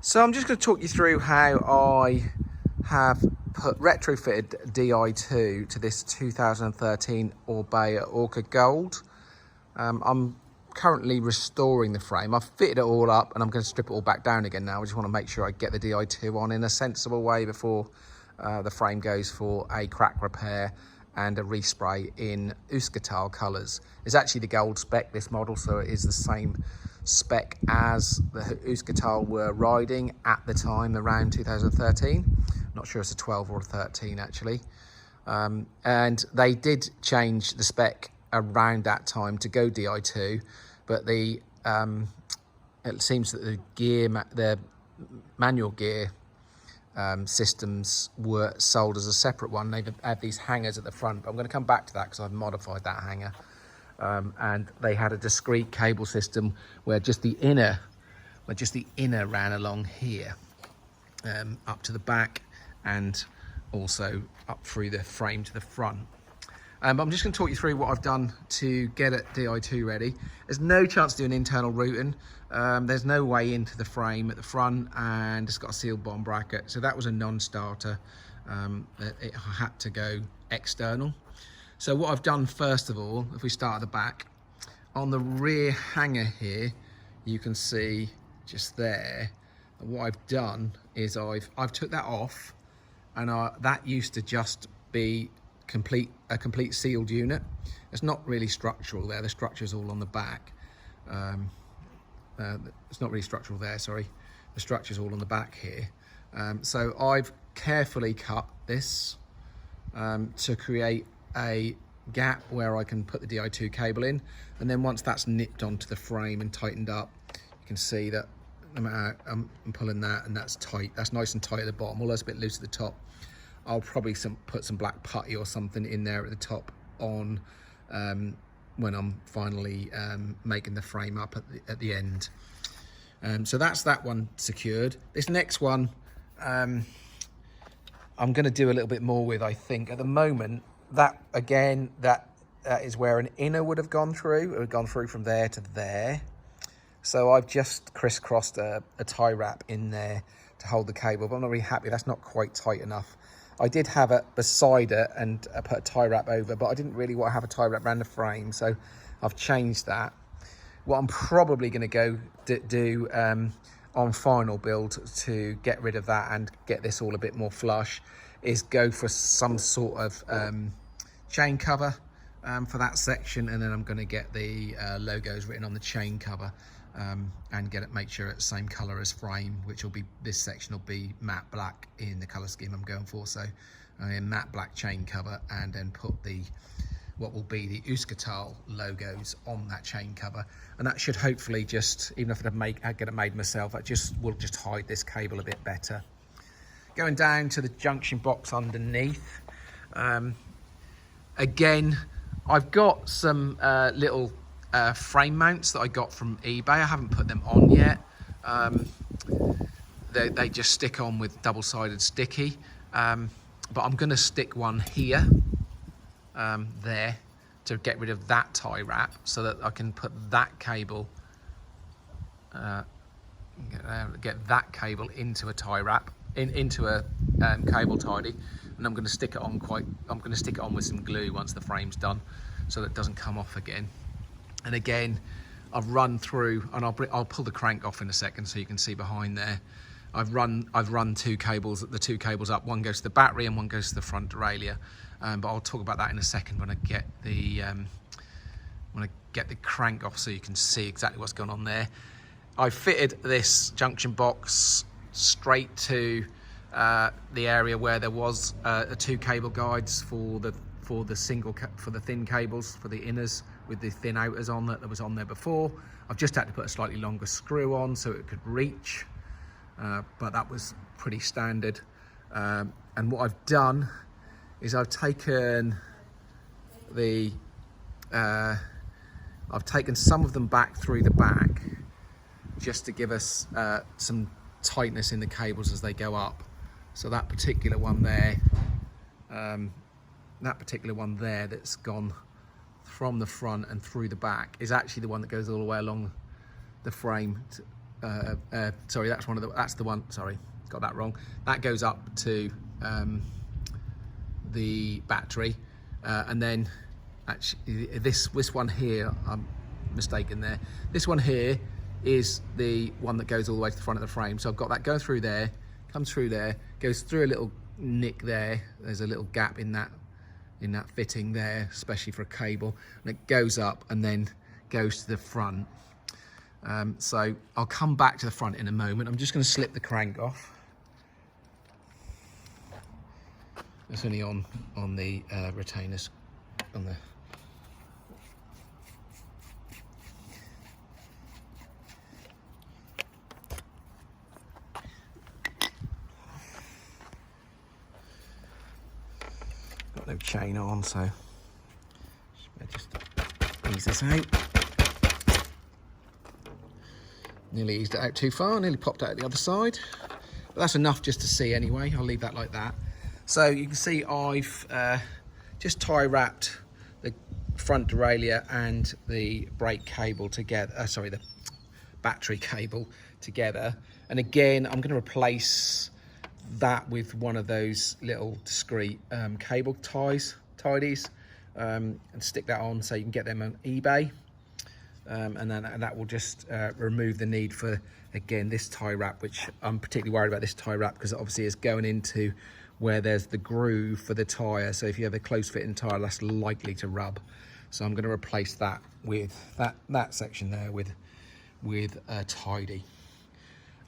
So I'm just going to talk you through how I have retrofitted Di2 to this 2013 Orbea Orca Gold. I'm currently restoring the frame. I've fitted it all up and I'm going to strip it all back down again now. I just want to make sure I get the Di2 on in a sensible way before the frame goes for a crack repair and a respray in Euskaltel colours. It's actually the gold spec, this model, so it is the same spec as the Euskaltel were riding at the time, around 2013. Not sure it's a 12 or a 13 actually. And they did change the spec around that time to go Di2, but the it seems that the manual gear systems were sold as a separate one. They've had these hangers at the front, but I'm going to come back to that because I've modified that hanger. And they had a discrete cable system where just the inner ran along here, up to the back and also up through the frame to the front. I'm just going to talk you through what I've done to get it Di2 ready. There's no chance to do an internal routing. There's no way into the frame at the front, and it's got a sealed bottom bracket, so that was a non-starter. It had to go external. So what I've done first of all, if we start at the back, on the rear hanger here, you can see just there, what I've done is I've took that off, and that used to just be a complete sealed unit. It's not really structural there. The structure's all on the back. It's not really structural there, sorry. The structure's all on the back here. So I've carefully cut this to create a gap where I can put the Di2 cable in, and then once that's nipped onto the frame and tightened up, you can see that no matter I'm pulling that, and that's tight. That's nice and tight at the bottom, although it's a bit loose at the top. I'll probably put some black putty or something in there at the top on when I'm finally making the frame up at the end. So that's that one secured. This next one I'm going to do a little bit more with, I think. At the moment, that again, that is where an inner would have gone through. It would have gone through from there to there. So I've just crisscrossed a tie wrap in there to hold the cable, but I'm not really happy. That's not quite tight enough. I did have it beside it and I put a tie wrap over, but I didn't really want to have a tie wrap around the frame, so I've changed that. What I'm probably going to go do on final build to get rid of that and get this all a bit more flush is go for some sort of chain cover for that section, and then I'm going to get the logos written on the chain cover and make sure it's the same color as frame, which will be, this section will be matte black in the color scheme I'm going for. So matte black chain cover, and then put what will be the Euskaltel logos on that chain cover, and that should hopefully just, even if I get it made myself, that will just hide this cable a bit better. Going down to the junction box underneath, again I've got some little frame mounts that I got from eBay. I haven't put them on yet. They just stick on with double-sided sticky, but I'm going to stick one here, there, to get rid of that tie wrap, so that I can put that cable, get that cable into a tie wrap, into a cable tidy, and I'm going to stick it on with some glue once the frame's done, so that it doesn't come off again. And again, I've run through, and I'll pull the crank off in a second so you can see behind there. I've run two cables up. One goes to the battery and one goes to the front derailleur. But I'll talk about that in a second when I get the crank off, so you can see exactly what's going on there. I fitted this junction box straight to the area where there was two cable guides for the thin cables, for the inners, with the thin outers on that was on there before. I've just had to put a slightly longer screw on so it could reach, but that was pretty standard. And what I've done is I've taken some of them back through the back, just to give us some tightness in the cables as they go up. So that particular one there, that's gone from the front and through the back, is actually the one that goes all the way along the frame sorry, that's the one, sorry, got that wrong. That goes up to the battery, and then actually this one here, I'm mistaken there. This one here is the one that goes all the way to the front of the frame. So I've got that going through there, comes through there, goes through a little nick there. There's a little gap in that fitting there, especially for a cable, and it goes up and then goes to the front. So I'll come back to the front in a moment. I'm just going to slip the crank off. It's only on the retainers on the. Got no chain on, so just ease this out. Nearly eased it out too far, nearly popped out the other side. But that's enough just to see anyway. I'll leave that like that. So you can see I've just tie wrapped the front derailleur and the brake cable together, the battery cable together. And again, I'm going to replace that with one of those little discreet cable tidies, and stick that on so you can get them on eBay. And that will just remove the need for, again, this tie wrap, which I'm particularly worried about this tie wrap because obviously it's going into where there's the groove for the tyre. So if you have a close fitting tyre, that's likely to rub. So I'm going to replace that with that section there with a tidy.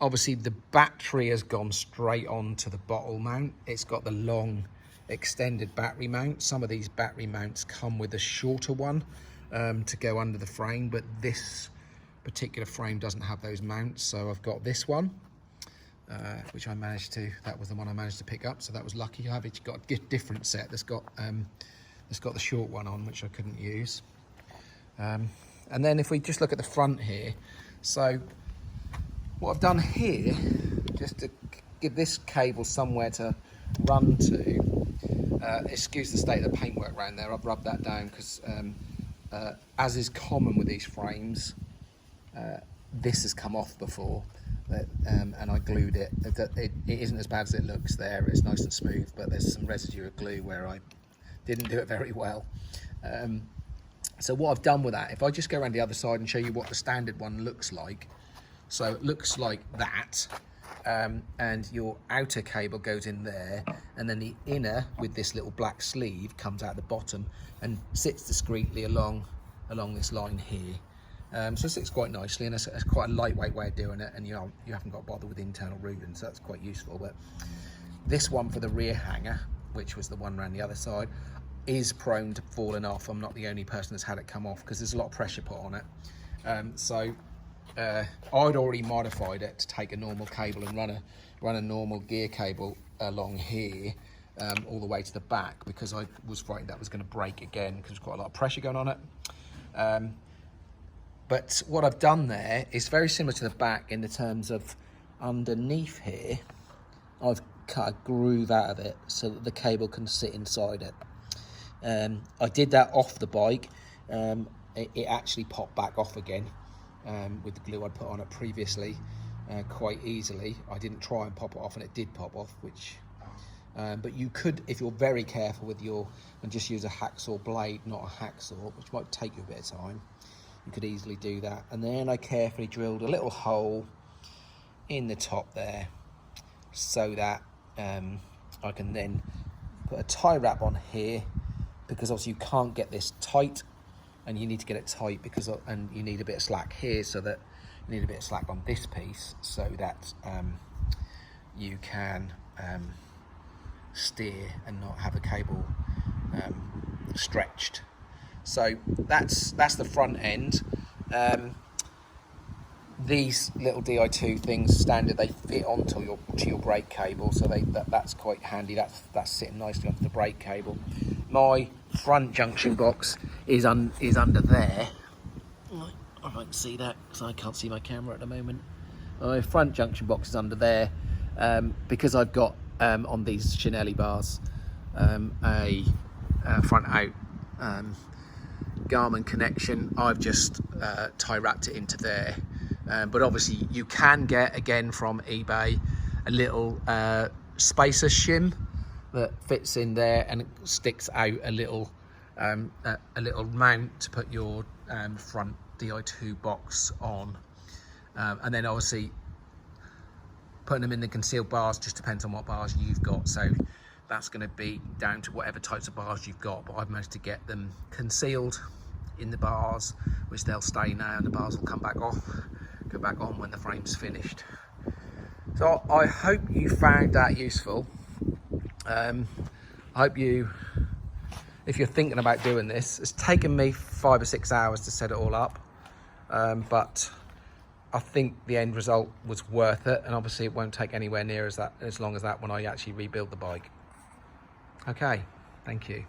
Obviously the battery has gone straight on to the bottle mount. It's got the long extended battery mount. Some of these battery mounts come with a shorter one to go under the frame, but this particular frame doesn't have those mounts. So I've got this one, which that was the one I managed to pick up. So that was lucky. I've got a different set that's got the short one on, which I couldn't use. And then if we just look at the front here, so what I've done here, just to give this cable somewhere to run to, excuse the state of the paintwork around there, I've rubbed that down because as is common with these frames, this has come off before, and I glued it. It isn't as bad as it looks there, it's nice and smooth, but there's some residue of glue where I didn't do it very well. So what I've done with that, if I just go around the other side and show you what the standard one looks like. So it looks like that, and your outer cable goes in there, and then the inner with this little black sleeve comes out the bottom and sits discreetly along this line here. So it sits quite nicely, and it's quite a lightweight way of doing it, and you haven't got to bother with internal routing, so that's quite useful. But this one for the rear hanger, which was the one around the other side, is prone to falling off. I'm not the only person that's had it come off because there's a lot of pressure put on it. I'd already modified it to take a normal cable and run a normal gear cable along here all the way to the back, because I was frightened that was going to break again because there's quite a lot of pressure going on it. But what I've done there is very similar to the back in the terms of underneath here, I've cut a groove out of it so that the cable can sit inside it. I did that off the bike. It actually popped back off again. With the glue I'd put on it previously quite easily. I didn't try and pop it off, and it did pop off, which but you could, if you're very careful with and just use a hacksaw blade, not a hacksaw, which might take you a bit of time, you could easily do that. And then I carefully drilled a little hole in the top there so that I can then put a tie wrap on here, because obviously you can't get this tight, and you need to get it tight and you need a bit of slack here, so that you need a bit of slack on this piece so that you can steer and not have a cable stretched. So that's the front end. These little Di2 things standard, they fit onto your brake cable, so that's quite handy. That's sitting nicely onto the brake cable. My front junction box is under there. I won't see that because I can't see my camera at the moment. My front junction box is under there because I've got on these Chinelli bars a front out Garmin connection. I've just tie wrapped it into there, But obviously you can get, again from eBay, a little spacer shim that fits in there, and it sticks out a little mount to put your front Di2 box on. And then obviously putting them in the concealed bars just depends on what bars you've got, so that's going to be down to whatever types of bars you've got. But I've managed to get them concealed in the bars, which they'll stay now, and the bars will come back off, go back on when the frame's finished. So I hope you found that useful. I hope you, if you're thinking about doing this, it's taken me 5 or 6 hours to set it all up, but I think the end result was worth it, and obviously it won't take anywhere near as long as that when I actually rebuild the bike. Okay, thank you.